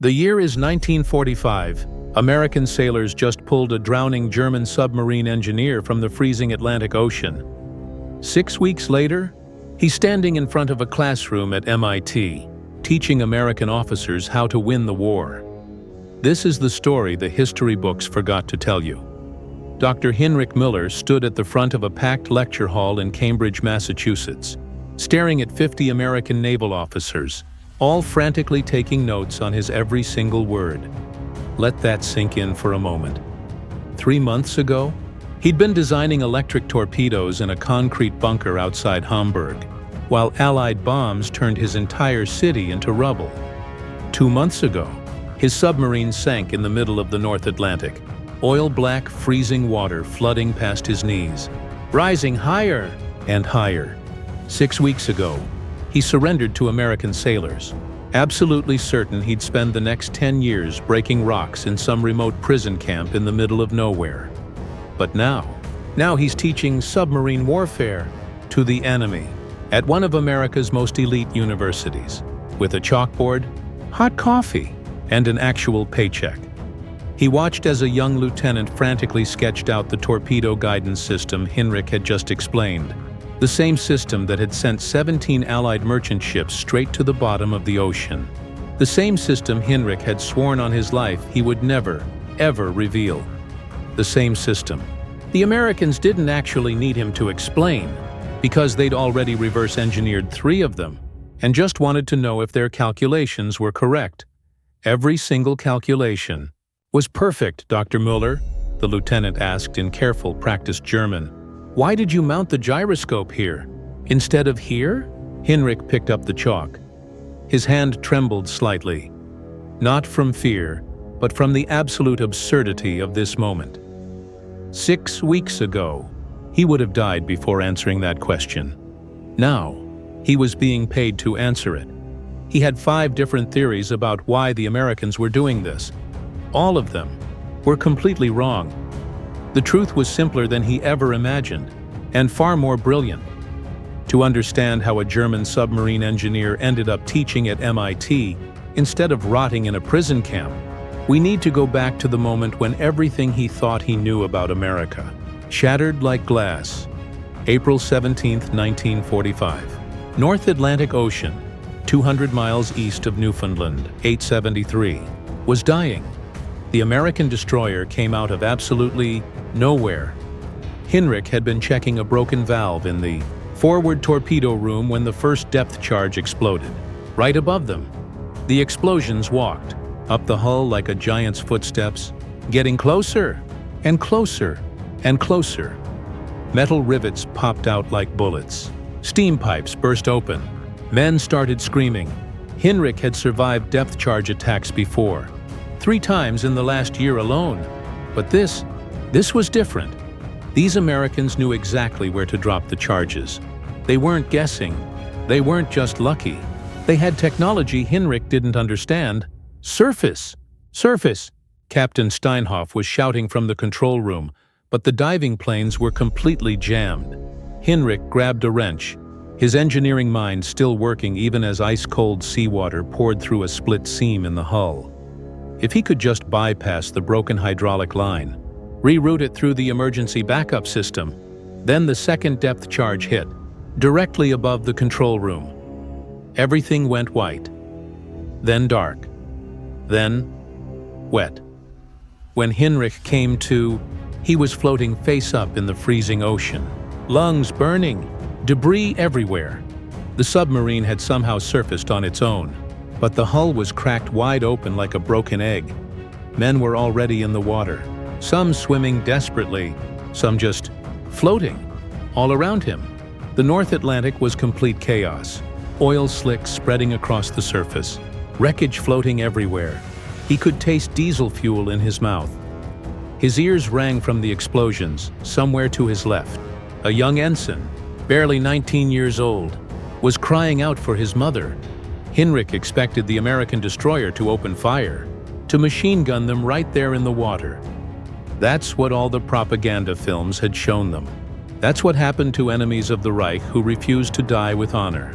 The year is 1945. American sailors just pulled a drowning German submarine engineer from the freezing Atlantic Ocean. 6 weeks later, he's standing in front of a classroom at MIT, teaching American officers how to win the war. This is the story the history books forgot to tell you. Dr. Hinrich Müller stood at the front of a packed lecture hall in Cambridge, Massachusetts, staring at 50 American naval officers, all frantically taking notes on his every single word. Let that sink in for a moment. 3 months ago, he'd been designing electric torpedoes in a concrete bunker outside Hamburg, while Allied bombs turned his entire city into rubble. 2 months ago, his submarine sank in the middle of the North Atlantic, oil-black freezing water flooding past his knees, rising higher and higher. 6 weeks ago, he surrendered to American sailors, absolutely certain he'd spend the next 10 years breaking rocks in some remote prison camp in the middle of nowhere. But now he's teaching submarine warfare to the enemy at one of America's most elite universities, with a chalkboard, hot coffee, and an actual paycheck. He watched as a young lieutenant frantically sketched out the torpedo guidance system Hinrich had just explained, the same system that had sent 17 Allied merchant ships straight to the bottom of the ocean. The same system Hinrich had sworn on his life he would never, ever reveal. The same system. The Americans didn't actually need him to explain, because they'd already reverse-engineered 3 of them, and just wanted to know if their calculations were correct. Every single calculation. Was perfect, Dr. Müller, the lieutenant asked in careful, practiced German. Why did you mount the gyroscope here, instead of here? Hinrich picked up the chalk. His hand trembled slightly. Not from fear, but from the absolute absurdity of this moment. 6 weeks ago, he would have died before answering that question. Now, he was being paid to answer it. He had 5 different theories about why the Americans were doing this. All of them were completely wrong. The truth was simpler than he ever imagined, and far more brilliant. To understand how a German submarine engineer ended up teaching at MIT instead of rotting in a prison camp, we need to go back to the moment when everything he thought he knew about America shattered like glass. April 17, 1945. North Atlantic Ocean, 200 miles east of Newfoundland, 873, was dying. The American destroyer came out of absolutely nowhere. Hinrich had been checking a broken valve in the forward torpedo room when the first depth charge exploded. Right above them, the explosions walked up the hull like a giant's footsteps, getting closer and closer and closer. Metal rivets popped out like bullets. Steam pipes burst open. Men started screaming. Hinrich had survived depth charge attacks before, 3 times in the last year alone. But this was different. These Americans knew exactly where to drop the charges. They weren't guessing. They weren't just lucky. They had technology Hinrich didn't understand. Surface! Surface! Captain Steinhoff was shouting from the control room, but the diving planes were completely jammed. Hinrich grabbed a wrench, his engineering mind still working even as ice-cold seawater poured through a split seam in the hull. If he could just bypass the broken hydraulic line, reroute it through the emergency backup system, then the second depth charge hit, directly above the control room. Everything went white, then dark, then wet. When Hinrich came to, he was floating face up in the freezing ocean, lungs burning, debris everywhere. The submarine had somehow surfaced on its own, but the hull was cracked wide open like a broken egg. Men were already in the water, some swimming desperately, some just floating. All around him, the North Atlantic was complete chaos. Oil slicks spreading across the surface, wreckage floating everywhere. He could taste diesel fuel in his mouth. His ears rang from the explosions. Somewhere to his left, a young ensign, barely 19 years old, was crying out for his mother. Hinrich expected the American destroyer to open fire, to machine gun them right there in the water. That's what all the propaganda films had shown them. That's what happened to enemies of the Reich who refused to die with honor.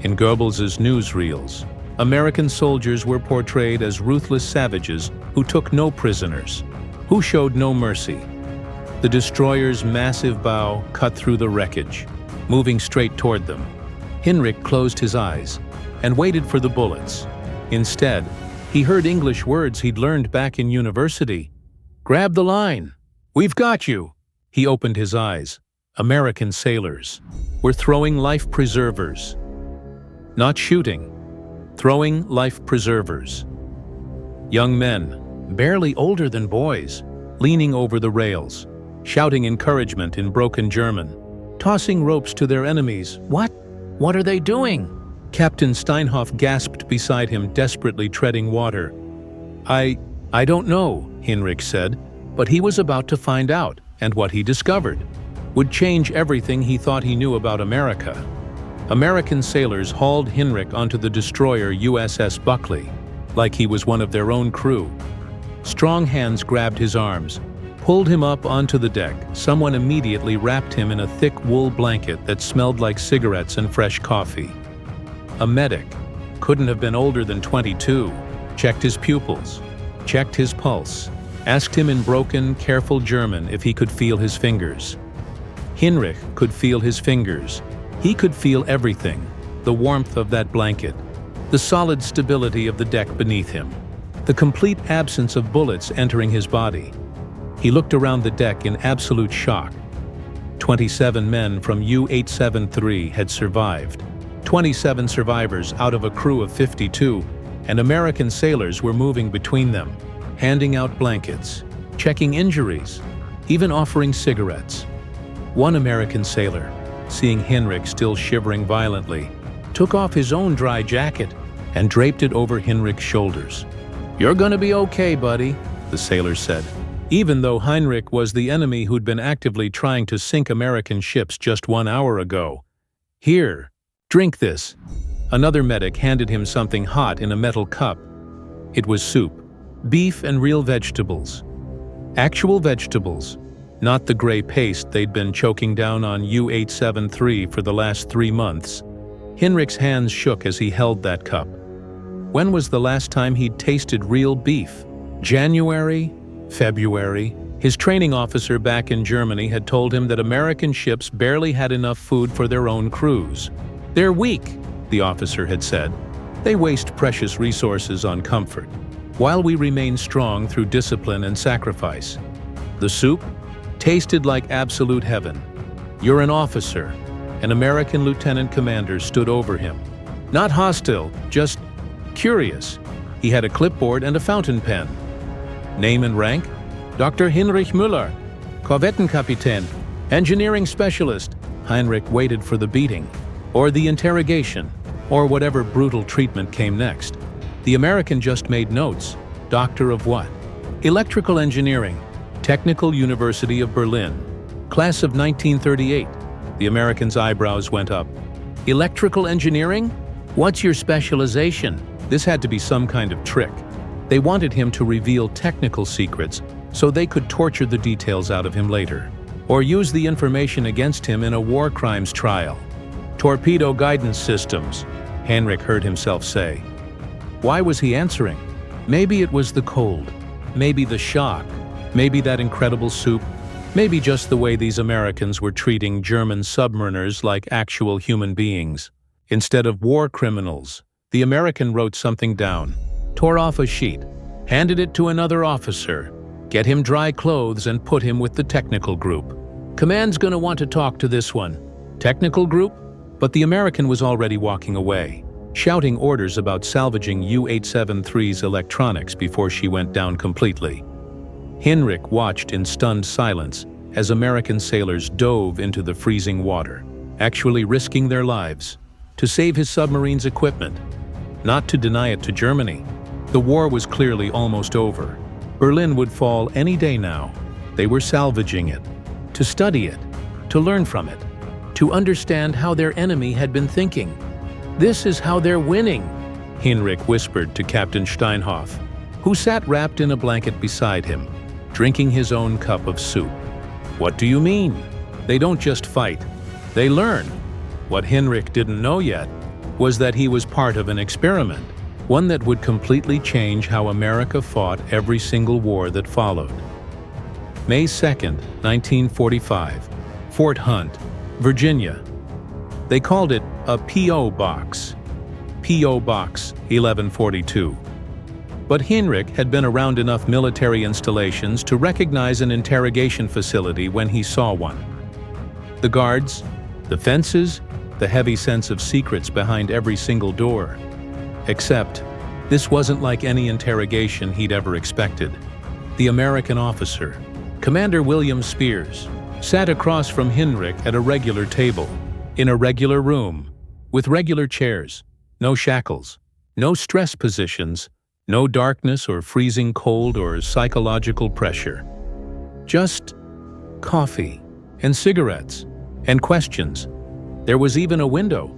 In Goebbels's newsreels, American soldiers were portrayed as ruthless savages who took no prisoners, who showed no mercy. The destroyer's massive bow cut through the wreckage, moving straight toward them. Hinrich closed his eyes and waited for the bullets. Instead, he heard English words he'd learned back in university. "Grab the line. We've got you." He opened his eyes. American sailors were throwing life preservers. Not shooting, throwing life preservers. Young men, barely older than boys, leaning over the rails, shouting encouragement in broken German, tossing ropes to their enemies. "What? What are they doing?" Captain Steinhoff gasped beside him, desperately treading water. I don't know," Hinrich said, but he was about to find out, and what he discovered would change everything he thought he knew about America. American sailors hauled Hinrich onto the destroyer USS Buckley, like he was one of their own crew. Strong hands grabbed his arms, pulled him up onto the deck. Someone immediately wrapped him in a thick wool blanket that smelled like cigarettes and fresh coffee. A medic, couldn't have been older than 22, checked his pupils, checked his pulse, asked him in broken, careful German if he could feel his fingers. Hinrich could feel his fingers. He could feel everything, the warmth of that blanket, the solid stability of the deck beneath him, the complete absence of bullets entering his body. He looked around the deck in absolute shock. 27 men from U-873 had survived. 27 survivors out of a crew of 52, and American sailors were moving between them, handing out blankets, checking injuries, even offering cigarettes. One American sailor, seeing Hinrich still shivering violently, took off his own dry jacket and draped it over Hinrich's shoulders. "You're gonna be okay, buddy," the sailor said, even though Hinrich was the enemy who'd been actively trying to sink American ships just 1 hour ago. "Here, drink this." Another medic handed him something hot in a metal cup. It was soup, beef and real vegetables. Actual vegetables, not the gray paste they'd been choking down on U-873 for the last 3 months. Hinrich's hands shook as he held that cup. When was the last time he'd tasted real beef? January? February? His training officer back in Germany had told him that American ships barely had enough food for their own crews. "They're weak," the officer had said. "They waste precious resources on comfort, while we remain strong through discipline and sacrifice." The soup tasted like absolute heaven. "You're an officer." An American lieutenant commander stood over him. Not hostile, just curious. He had a clipboard and a fountain pen. "Name and rank?" "Dr. Hinrich Müller, Korvettenkapitän, engineering specialist." Hinrich waited for the beating, or the interrogation, or whatever brutal treatment came next. The American just made notes. Doctor of what? "Electrical engineering, Technical University of Berlin, class of 1938. The American's eyebrows went up. "Electrical engineering? What's your specialization?" This had to be some kind of trick. They wanted him to reveal technical secrets so they could torture the details out of him later, or use the information against him in a war crimes trial. "Torpedo guidance systems," Hinrich heard himself say. Why was he answering? Maybe it was the cold, maybe the shock, maybe that incredible soup, maybe just the way these Americans were treating German submariners like actual human beings. Instead of war criminals, the American wrote something down, tore off a sheet, handed it to another officer, get him dry clothes and put him with the technical group. "Command's gonna want to talk to this one." Technical group? But the American was already walking away, shouting orders about salvaging U-873's electronics before she went down completely. Hinrich watched in stunned silence as American sailors dove into the freezing water, actually risking their lives to save his submarine's equipment, not to deny it to Germany. The war was clearly almost over. Berlin would fall any day now. They were salvaging it, to study it, to learn from it, to understand how their enemy had been thinking. "This is how they're winning," Hinrich whispered to Captain Steinhoff, who sat wrapped in a blanket beside him, drinking his own cup of soup. "What do you mean? They don't just fight, they learn." What Hinrich didn't know yet was that he was part of an experiment. one that would completely change how America fought every single war that followed. May 2nd, 1945, Fort Hunt, Virginia. They called it a P.O. box. P.O. Box 1142. But Hinrich had been around enough military installations to recognize an interrogation facility when he saw one. The guards, the fences, the heavy sense of secrets behind every single door. Except, this wasn't like any interrogation he'd ever expected. The American officer, Commander William Spears, sat across from Hinrich at a regular table, in a regular room, with regular chairs, no shackles, no stress positions, no darkness or freezing cold or psychological pressure. Just coffee and cigarettes and questions. There was even a window.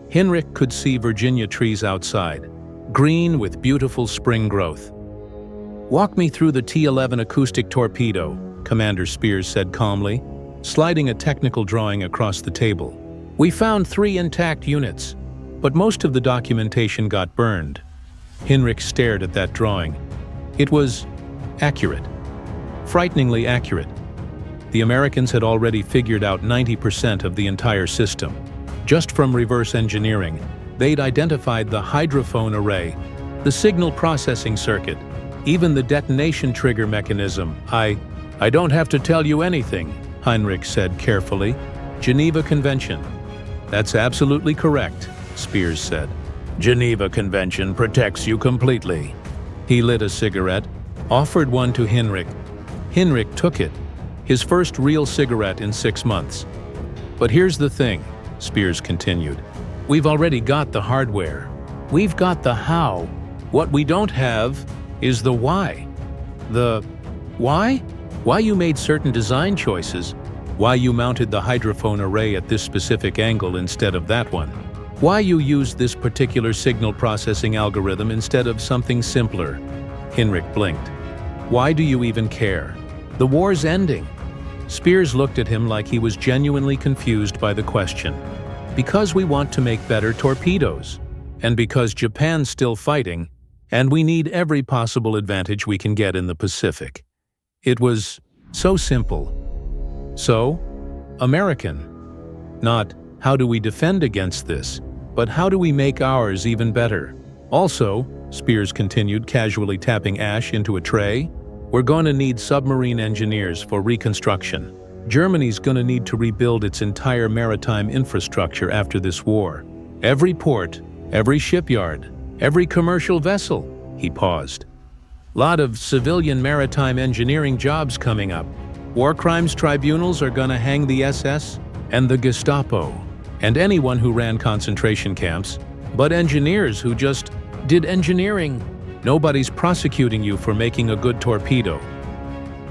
Hinrich could see Virginia trees outside, green with beautiful spring growth. "Walk me through the T-11 acoustic torpedo," Commander Spears said calmly, sliding a technical drawing across the table. "We found 3 intact units, but most of the documentation got burned." Hinrich stared at that drawing. It was accurate. Frighteningly accurate. The Americans had already figured out 90% of the entire system. Just from reverse engineering, they'd identified the hydrophone array, the signal processing circuit, even the detonation trigger mechanism. I don't have to tell you anything," Hinrich said carefully. "Geneva Convention." "That's absolutely correct," Spears said. "Geneva Convention protects you completely." He lit a cigarette, offered one to Hinrich. Hinrich took it, his first real cigarette in 6 months. "But here's the thing," Spears continued. "We've already got the hardware. We've got the how. What we don't have is the why." "The why? Why you made certain design choices, why you mounted the hydrophone array at this specific angle instead of that one, why you used this particular signal processing algorithm instead of something simpler." Hinrich blinked. "Why do you even care? The war's ending." Spears looked at him like he was genuinely confused by the question. "Because we want to make better torpedoes, and because Japan's still fighting, and we need every possible advantage we can get in the Pacific." It was so simple. So American. Not, how do we defend against this, but how do we make ours even better? "Also," Spears continued, casually tapping ash into a tray, "we're gonna need submarine engineers for reconstruction. Germany's gonna need to rebuild its entire maritime infrastructure after this war. Every port, every shipyard, every commercial vessel." He paused. "Lot of civilian maritime engineering jobs coming up. War crimes tribunals are gonna hang the SS and the Gestapo, and anyone who ran concentration camps, but engineers who just did engineering. Nobody's prosecuting you for making a good torpedo."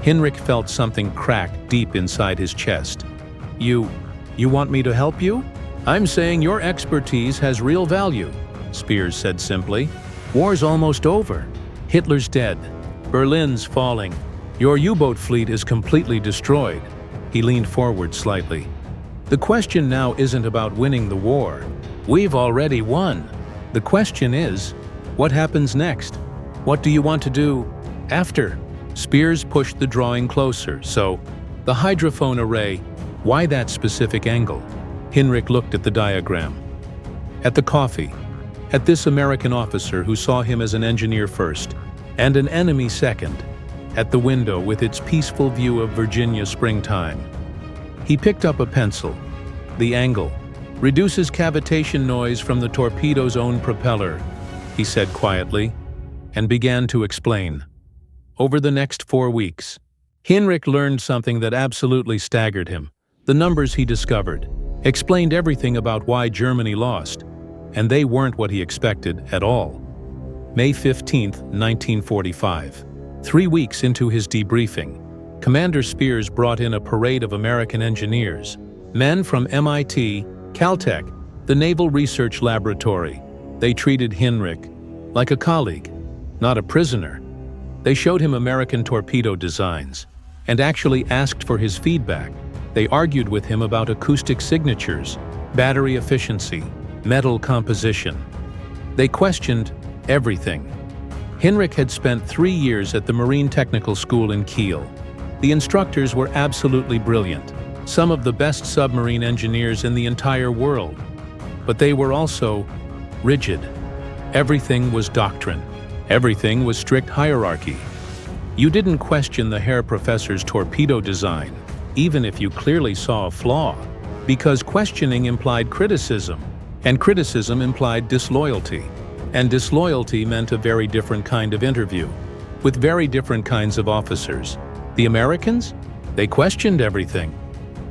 Hinrich felt something crack deep inside his chest. You want me to help you?" "I'm saying your expertise has real value," Spears said simply. "War's almost over. Hitler's dead. Berlin's falling. Your U-boat fleet is completely destroyed." He leaned forward slightly. "The question now isn't about winning the war. We've already won. The question is, what happens next? What do you want to do after?" Spears pushed the drawing closer. "So, the hydrophone array, why that specific angle?" Hinrich looked at the diagram. At the coffee. At this American officer who saw him as an engineer first, and an enemy second. At the window with its peaceful view of Virginia springtime. He picked up a pencil. "The angle reduces cavitation noise from the torpedo's own propeller," he said quietly, and began to explain. Over the next 4 weeks, Hinrich learned something that absolutely staggered him. The numbers he discovered explained everything about why Germany lost, and they weren't what he expected at all. May 15, 1945. 3 weeks into his debriefing, Commander Spears brought in a parade of American engineers, men from MIT, Caltech, the Naval Research Laboratory. They treated Hinrich like a colleague, not a prisoner. They showed him American torpedo designs and actually asked for his feedback. They argued with him about acoustic signatures, battery efficiency, metal composition. They questioned everything. Hinrich had spent 3 years at the Marine Technical School in Kiel. The instructors were absolutely brilliant, some of the best submarine engineers in the entire world. But they were also rigid. Everything was doctrine. Everything was strict hierarchy. You didn't question the Herr Professor's torpedo design, even if you clearly saw a flaw, because questioning implied criticism, and criticism implied disloyalty. And disloyalty meant a very different kind of interview, with very different kinds of officers. The Americans? They questioned everything.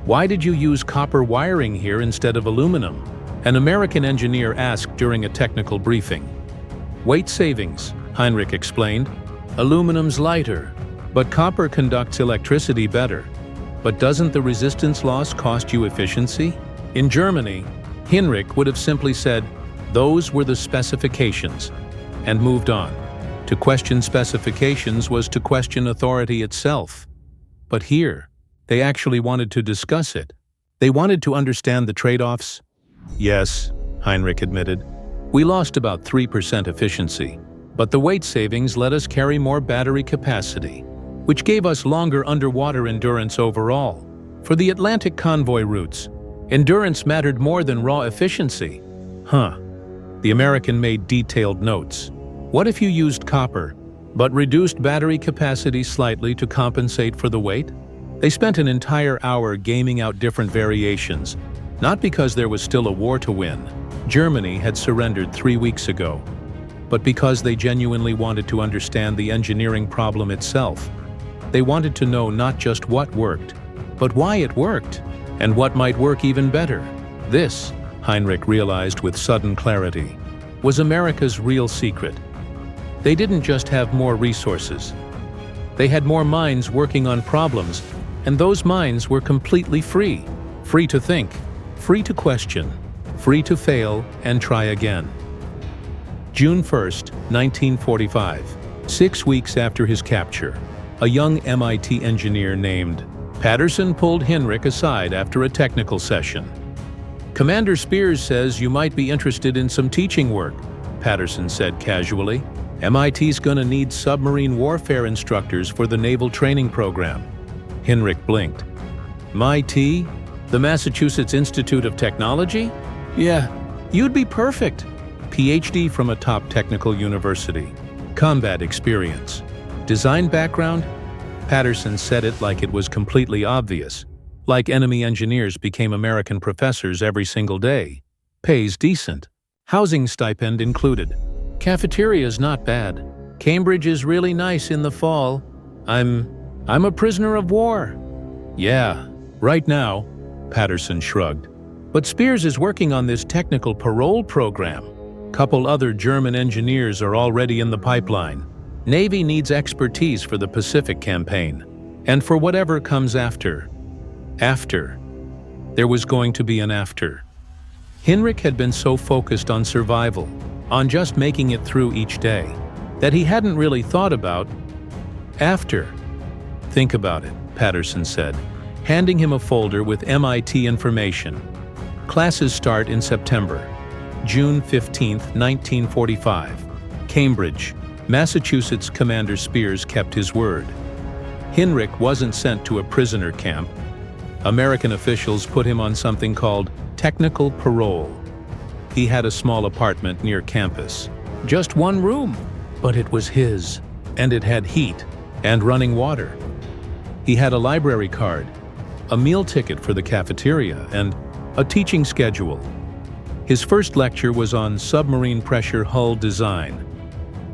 Why did you use copper wiring here instead of aluminum? An American engineer asked during a technical briefing. Weight savings, Hinrich explained. Aluminum's lighter, but copper conducts electricity better. But doesn't the resistance loss cost you efficiency? In Germany, Hinrich would have simply said, those were the specifications, and moved on. To question specifications was to question authority itself. But here, they actually wanted to discuss it. They wanted to understand the trade-offs. Yes, Hinrich admitted, we lost about 3% efficiency, but the weight savings let us carry more battery capacity, which gave us longer underwater endurance overall. For the Atlantic convoy routes, endurance mattered more than raw efficiency. The American made detailed notes. What if you used copper, but reduced battery capacity slightly to compensate for the weight? They spent an entire hour gaming out different variations, not because there was still a war to win. Germany had surrendered 3 weeks ago, but because they genuinely wanted to understand the engineering problem itself. They wanted to know not just what worked, but why it worked, and what might work even better. This, Hinrich realized with sudden clarity, was America's real secret. They didn't just have more resources. They had more minds working on problems, and those minds were completely free. Free to think, free to question, free to fail and try again. June 1st, 1945, 6 weeks after his capture, a young MIT engineer named Patterson pulled Hinrich aside after a technical session. Commander Spears says you might be interested in some teaching work, Patterson said casually. MIT's gonna need submarine warfare instructors for the Naval training program. Hinrich blinked. MIT? The Massachusetts Institute of Technology? Yeah, you'd be perfect. PhD from a top technical university. Combat experience. Design background? Patterson said it like it was completely obvious. Like enemy engineers became American professors every single day. Pays decent. Housing stipend included. Cafeteria's not bad. Cambridge is really nice in the fall. I'm a prisoner of war. Yeah, right now, Patterson shrugged. But Spears is working on this technical parole program. Couple other German engineers are already in the pipeline. Navy needs expertise for the Pacific campaign. And for whatever comes after. After. There was going to be an after. Hinrich had been so focused on survival, on just making it through each day, that he hadn't really thought about after. Think about it, Patterson said, handing him a folder with MIT information. Classes start in September. June 15, 1945. Cambridge, Massachusetts. Commander Spears kept his word. Hinrich wasn't sent to a prisoner camp. American officials put him on something called technical parole. He had a small apartment near campus. Just one room, but it was his, and it had heat and running water. He had a library card, a meal ticket for the cafeteria, and a teaching schedule. His first lecture was on submarine pressure hull design.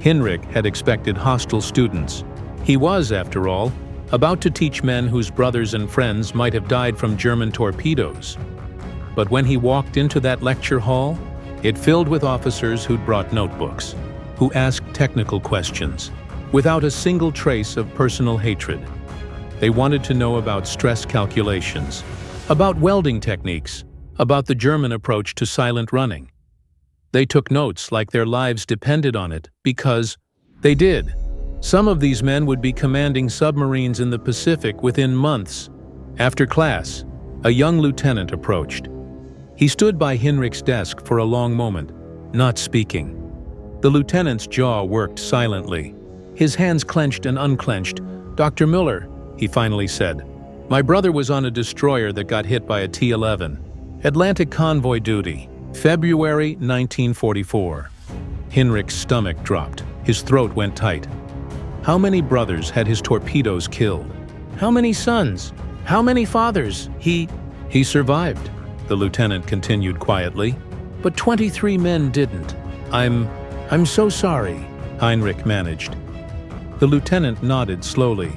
Hinrich had expected hostile students. He was, after all, about to teach men whose brothers and friends might have died from German torpedoes. But when he walked into that lecture hall, it filled with officers who'd brought notebooks, who asked technical questions, without a single trace of personal hatred. They wanted to know about stress calculations, about welding techniques, about the German approach to silent running. They took notes like their lives depended on it, because they did. Some of these men would be commanding submarines in the Pacific within months. After class, a young lieutenant approached. He stood by Hinrich's desk for a long moment, not speaking. The lieutenant's jaw worked silently. His hands clenched and unclenched. "Dr. Müller," he finally said, "my brother was on a destroyer that got hit by a T-11. Atlantic convoy duty, February 1944. Hinrich's stomach dropped. His throat went tight. How many brothers had his torpedoes killed? How many sons? How many fathers? He survived, the lieutenant continued quietly. But 23 men didn't. I'm so sorry, Hinrich managed. The lieutenant nodded slowly.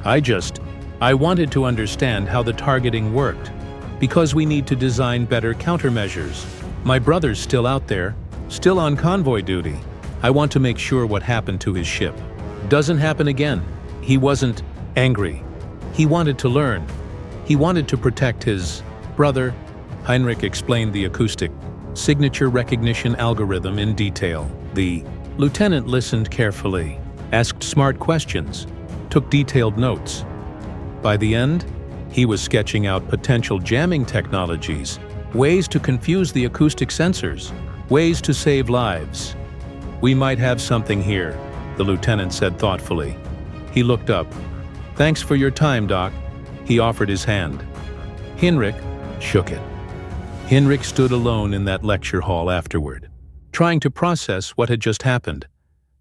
I wanted to understand how the targeting worked, because we need to design better countermeasures. My brother's still out there, still on convoy duty. I want to make sure what happened to his ship doesn't happen again. He wasn't angry. He wanted to learn. He wanted to protect his brother. Hinrich explained the acoustic signature recognition algorithm in detail. The lieutenant listened carefully, asked smart questions, took detailed notes. By the end, he was sketching out potential jamming technologies, ways to confuse the acoustic sensors, ways to save lives. "We might have something here," the lieutenant said thoughtfully. He looked up. "Thanks for your time, Doc." He offered his hand. Hinrich shook it. Hinrich stood alone in that lecture hall afterward, trying to process what had just happened.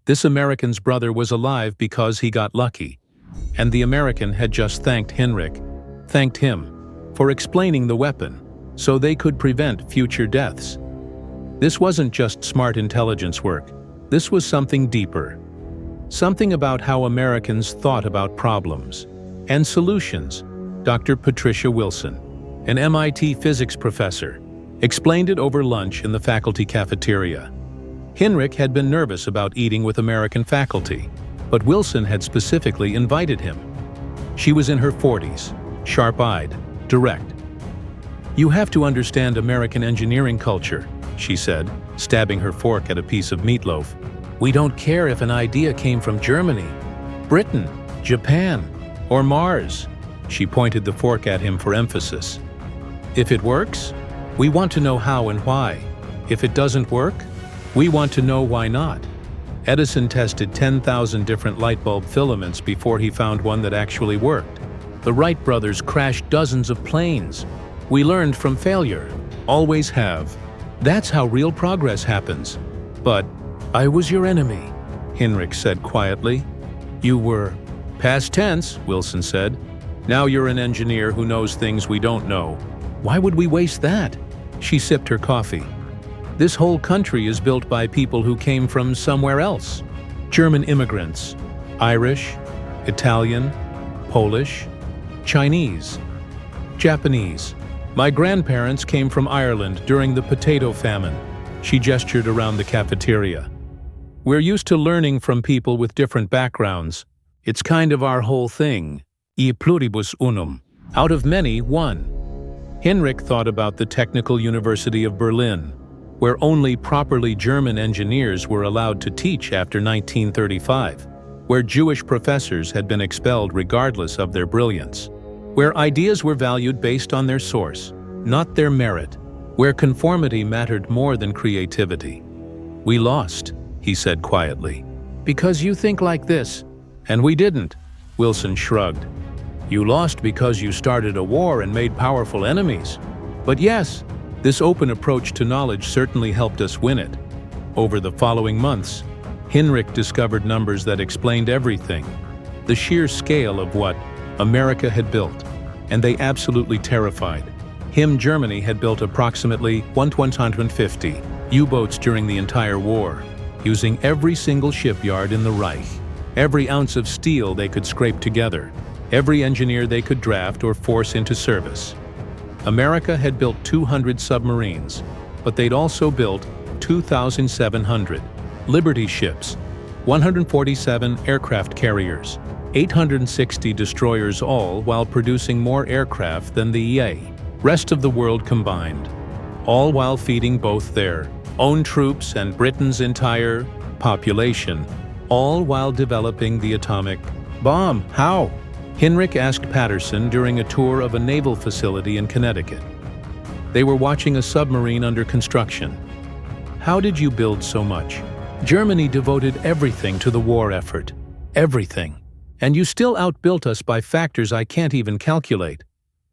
This American's brother was alive because he got lucky, and the American had just thanked him for explaining the weapon so they could prevent future deaths. This wasn't just smart intelligence work. This was something deeper. Something about how Americans thought about problems and solutions. Dr. Patricia Wilson, an MIT physics professor, explained it over lunch in the faculty cafeteria. Hinrich had been nervous about eating with American faculty, but Wilson had specifically invited him. She was in her 40s, sharp-eyed, direct. "You have to understand American engineering culture," she said, stabbing her fork at a piece of meatloaf. "We don't care if an idea came from Germany, Britain, Japan, or Mars." She pointed the fork at him for emphasis. "If it works, we want to know how and why. If it doesn't work, we want to know why not." Edison tested 10,000 different light bulb filaments before he found one that actually worked. The Wright brothers crashed dozens of planes. We learned from failure, always have. That's how real progress happens. "But I was your enemy," Hinrich said quietly. "You were." "Past tense," Wilson said. "Now you're an engineer who knows things we don't know. Why would we waste that?" She sipped her coffee. "This whole country is built by people who came from somewhere else. German immigrants, Irish, Italian, Polish, Chinese, Japanese. My grandparents came from Ireland during the potato famine." She gestured around the cafeteria. "We're used to learning from people with different backgrounds. It's kind of our whole thing. E pluribus unum. Out of many, one." Hinrich thought about the Technical University of Berlin, where only properly German engineers were allowed to teach after 1935, where Jewish professors had been expelled regardless of their brilliance, where ideas were valued based on their source, not their merit, where conformity mattered more than creativity. "We lost," he said quietly. "Because you think like this." "And we didn't," Wilson shrugged. "You lost because you started a war and made powerful enemies. But yes, this open approach to knowledge certainly helped us win it." Over the following months, Hinrich discovered numbers that explained everything. The sheer scale of what America had built, and they absolutely terrified him. Germany had built approximately 150 U-boats during the entire war, using every single shipyard in the Reich, every ounce of steel they could scrape together, every engineer they could draft or force into service. America had built 200 submarines, but they'd also built 2,700 Liberty ships, 147 aircraft carriers, 860 destroyers, all while producing more aircraft than the rest of the world combined, all while feeding both their own troops and Britain's entire population, all while developing the atomic bomb. How? Hinrich asked Patterson during a tour of a naval facility in Connecticut. They were watching a submarine under construction. "How did you build so much?" Germany devoted everything to the war effort. Everything. And you still outbuilt us by factors I can't even calculate.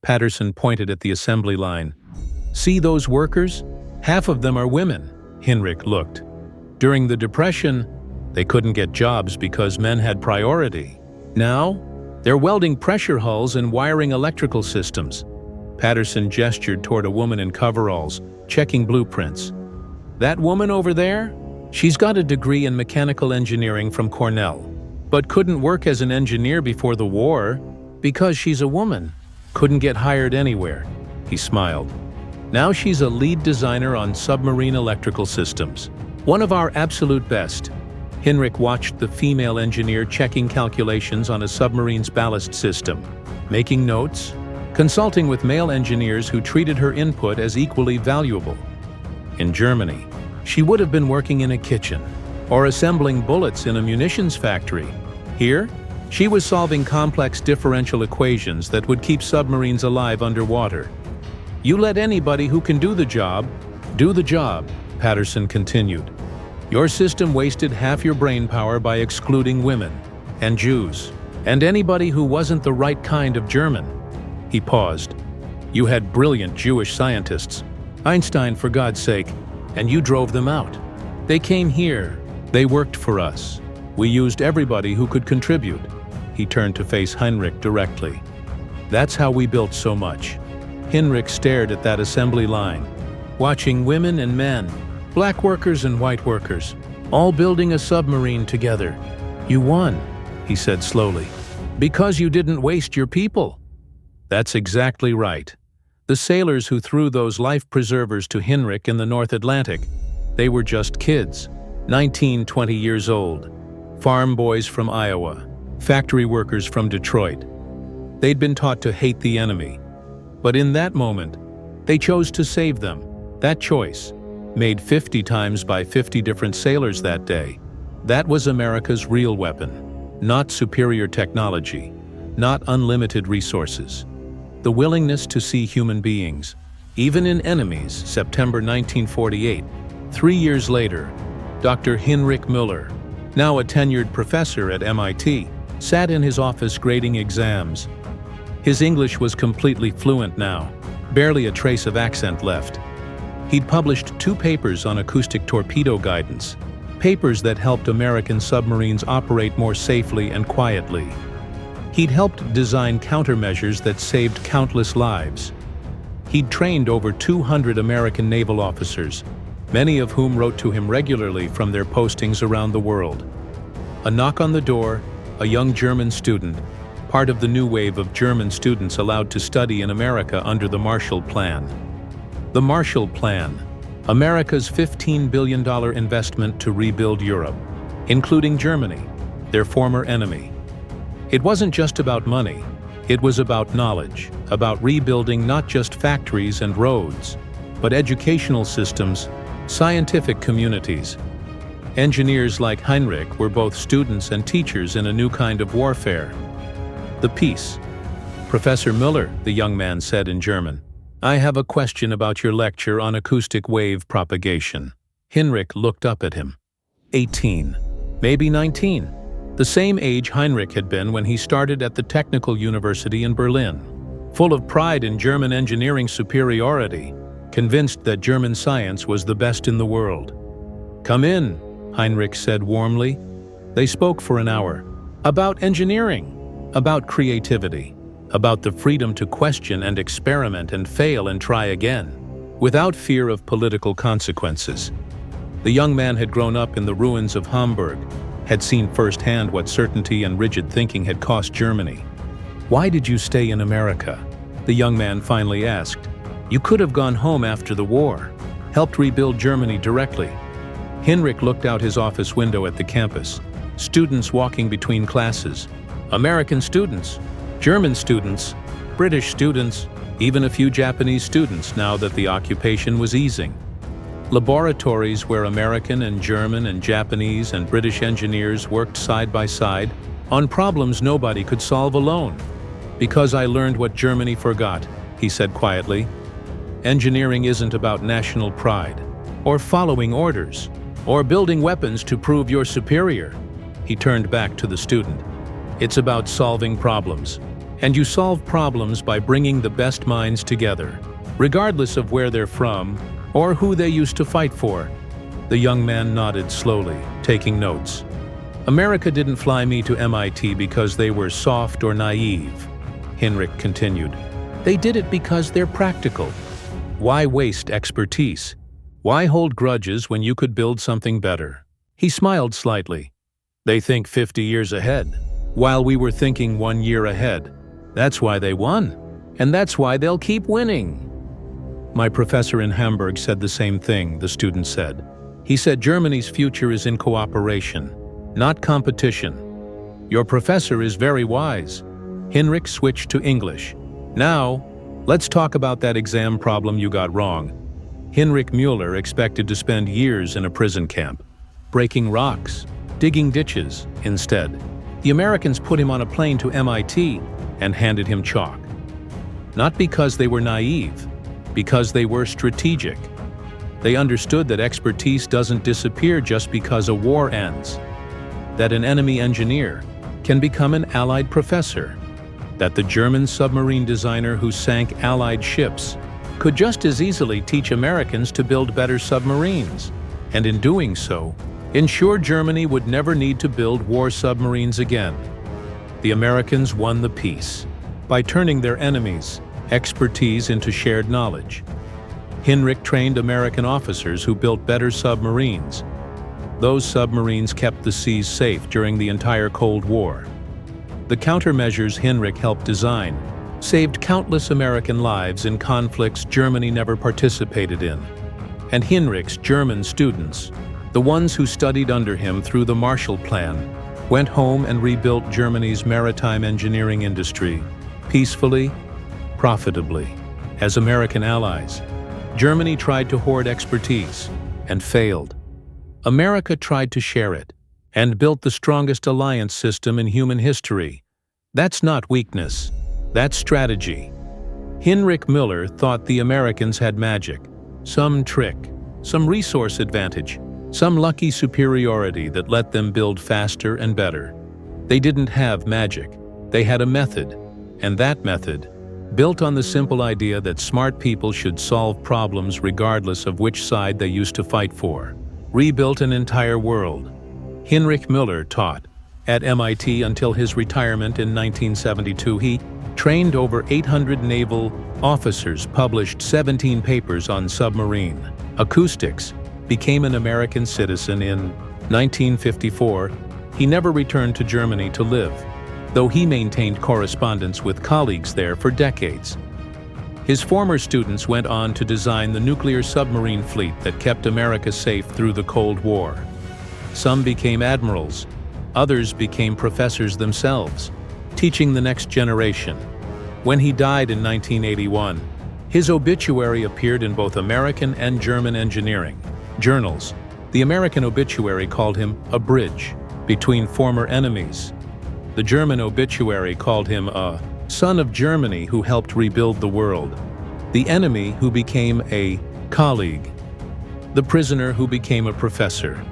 Patterson pointed at the assembly line. See those workers? Half of them are women. Hinrich looked. During the Depression, they couldn't get jobs because men had priority. Now, they're welding pressure hulls and wiring electrical systems. Patterson gestured toward a woman in coveralls, checking blueprints. That woman over there? She's got a degree in mechanical engineering from Cornell, but couldn't work as an engineer before the war because she's a woman. Couldn't get hired anywhere. He smiled. Now she's a lead designer on submarine electrical systems. One of our absolute best. Hinrich watched the female engineer checking calculations on a submarine's ballast system, making notes, consulting with male engineers who treated her input as equally valuable. In Germany, she would have been working in a kitchen or assembling bullets in a munitions factory. Here, she was solving complex differential equations that would keep submarines alive underwater. You let anybody who can do the job, Patterson continued. Your system wasted half your brain power by excluding women, and Jews, and anybody who wasn't the right kind of German. He paused. You had brilliant Jewish scientists, Einstein for God's sake, and you drove them out. They came here. They worked for us. We used everybody who could contribute. He turned to face Hinrich directly. That's how we built so much. Hinrich stared at that assembly line, watching women and men, black workers and white workers, all building a submarine together. You won, he said slowly, because you didn't waste your people. That's exactly right. The sailors who threw those life preservers to Hinrich in the North Atlantic, they were just kids, 19, 20 years old, farm boys from Iowa, factory workers from Detroit. They'd been taught to hate the enemy. But in that moment, they chose to save them. That choice, made 50 times by 50 different sailors that day, that was America's real weapon. Not superior technology, not unlimited resources. The willingness to see human beings, even in enemies. September 1948. 3 years later, Dr. Hinrich Müller, now a tenured professor at MIT, sat in his office grading exams. His English was completely fluent now, barely a trace of accent left. He'd published 2 papers on acoustic torpedo guidance, papers that helped American submarines operate more safely and quietly. He'd helped design countermeasures that saved countless lives. He'd trained over 200 American naval officers, many of whom wrote to him regularly from their postings around the world. A knock on the door, a young German student, part of the new wave of German students allowed to study in America under the Marshall Plan. The Marshall Plan, America's $15 billion investment to rebuild Europe, including Germany, their former enemy. It wasn't just about money, it was about knowledge, about rebuilding not just factories and roads, but educational systems, scientific communities. Engineers like Hinrich were both students and teachers in a new kind of warfare. The peace. Professor Müller, the young man said in German, I have a question about your lecture on acoustic wave propagation. Hinrich looked up at him. 18, maybe 19. The same age Hinrich had been when he started at the Technical University in Berlin, full of pride in German engineering superiority, convinced that German science was the best in the world. Come in, Hinrich said warmly. They spoke for an hour. About engineering, about creativity, about the freedom to question and experiment and fail and try again, without fear of political consequences. The young man had grown up in the ruins of Hamburg, had seen firsthand what certainty and rigid thinking had cost Germany. Why did you stay in America? The young man finally asked. You could have gone home after the war, helped rebuild Germany directly. Hinrich looked out his office window at the campus. Students walking between classes. American students, German students, British students, even a few Japanese students now that the occupation was easing. Laboratories where American and German and Japanese and British engineers worked side by side on problems nobody could solve alone. Because I learned what Germany forgot, he said quietly. Engineering isn't about national pride or following orders. or building weapons to prove you're superior. He turned back to the student. It's about solving problems. And you solve problems by bringing the best minds together, regardless of where they're from or who they used to fight for. The young man nodded slowly, taking notes. America didn't fly me to MIT because they were soft or naive, Hinrich continued. They did it because they're practical. Why waste expertise? Why hold grudges when you could build something better? He smiled slightly. They think 50 years ahead, while we were thinking 1 year ahead. That's why they won, and that's why they'll keep winning. My professor in Hamburg said the same thing, the student said. He said Germany's future is in cooperation, not competition. Your professor is very wise. Hinrich switched to English. Now, let's talk about that exam problem you got wrong. Hinrich Müller expected to spend years in a prison camp, breaking rocks, digging ditches instead. The Americans put him on a plane to MIT and handed him chalk. Not because they were naive, because they were strategic. They understood that expertise doesn't disappear just because a war ends, that an enemy engineer can become an Allied professor, that the German submarine designer who sank Allied ships could just as easily teach Americans to build better submarines, and in doing so, ensure Germany would never need to build war submarines again. The Americans won the peace by turning their enemies' expertise into shared knowledge. Hinrich trained American officers who built better submarines. Those submarines kept the seas safe during the entire Cold War. The countermeasures Hinrich helped design saved countless American lives in conflicts Germany never participated in. And Hinrich's German students, the ones who studied under him through the Marshall Plan, went home and rebuilt Germany's maritime engineering industry, peacefully, profitably. As American allies, Germany tried to hoard expertise and failed. America tried to share it and built the strongest alliance system in human history. That's not weakness, that's strategy. Hinrich Müller thought the Americans had magic, some trick, some resource advantage, some lucky superiority that let them build faster and better. They didn't have magic, they had a method, and that method, built on the simple idea that smart people should solve problems regardless of which side they used to fight for, rebuilt an entire world. Hinrich Müller taught at MIT until his retirement in 1972. He trained over 800 naval officers, published 17 papers on submarine acoustics, became an American citizen in 1954. He never returned to Germany to live, though he maintained correspondence with colleagues there for decades. His former students went on to design the nuclear submarine fleet that kept America safe through the Cold War. Some became admirals, others became professors themselves, teaching the next generation. When he died in 1981, his obituary appeared in both American and German engineering journals. The American obituary called him a bridge between former enemies. The German obituary called him a son of Germany who helped rebuild the world, the enemy who became a colleague, the prisoner who became a professor.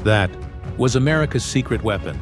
That was America's secret weapon.